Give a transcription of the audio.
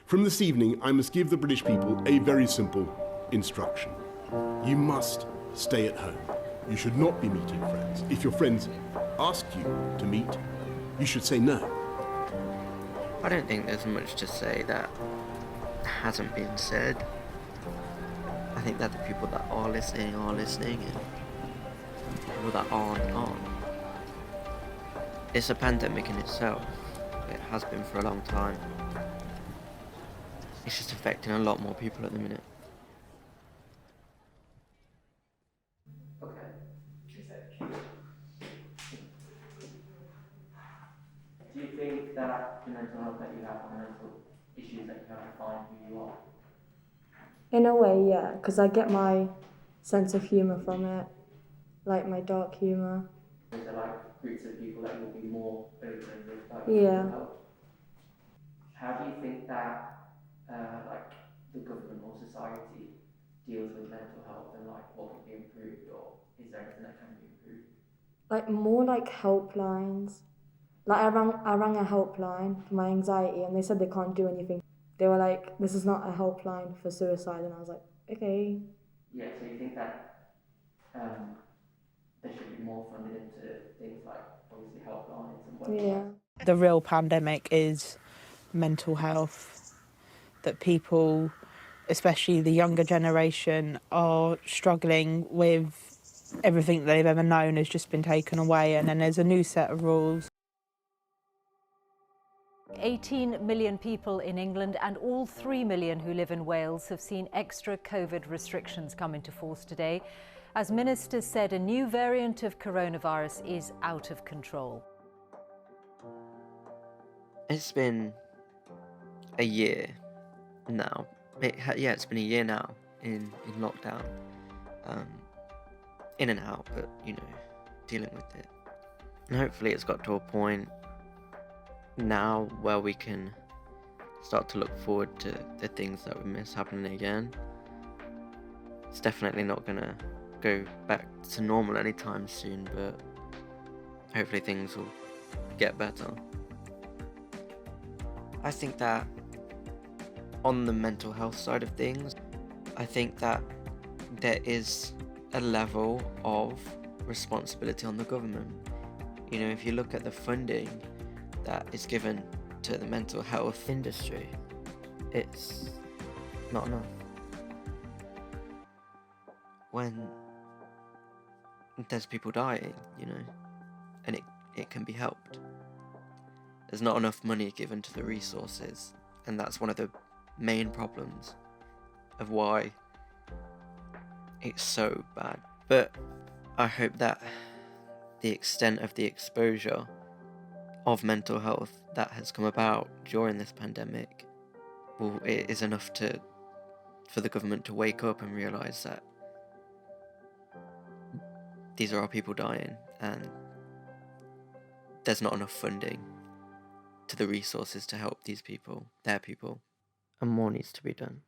From this evening, I must give the British people a very simple instruction. You must stay at home. You should not be meeting friends. If your friends ask you to meet, you should say no. I don't think there's much to say that hasn't been said. I think that the people that are listening, and people that aren't. It's a pandemic in itself. It has been for a long time. It's just affecting a lot more people at the minute. Okay. Do you think that the mental health that you have and mental issues that you have define who you are? In a way, yeah, because I get my sense of humour from it, like my dark humour. Is there like groups of people that will be more open with like Yeah. mental health? How do you think that like the government or society deals with mental health and like what can be improved, or is there anything that can be improved? Like more like helplines. Like I rang a helpline for my anxiety and they said they can't do anything. They were like, this is not a helpline for suicide, and I was like, okay. Yeah, so you think that there should be more funded into things like obviously helplines and whatnot? Yeah. The real pandemic is mental health, that people, especially the younger generation, are struggling with. Everything they've ever known has just been taken away, and then there's a new set of rules. 18 million people in England and all 3 million who live in Wales have seen extra COVID restrictions come into force today. As ministers said, a new variant of coronavirus is out of control. It's been a year now. It's been a year now in lockdown. In and out, but, dealing with it. And hopefully it's got to a point now where we can start to look forward to the things that we miss happening again. It's definitely not gonna go back to normal anytime soon, but hopefully things will get better. I think that on the mental health side of things, I think that there is a level of responsibility on the government. If you look at the funding that is given to the mental health industry, it's not enough. When there's people dying, and it can be helped, there's not enough money given to the resources, and that's one of the main problems of why it's so bad. But I hope that the extent of the exposure of mental health that has come about during this pandemic is enough for the government to wake up and realise that these are our people dying, and there's not enough funding to the resources to help these people, their people, and more needs to be done.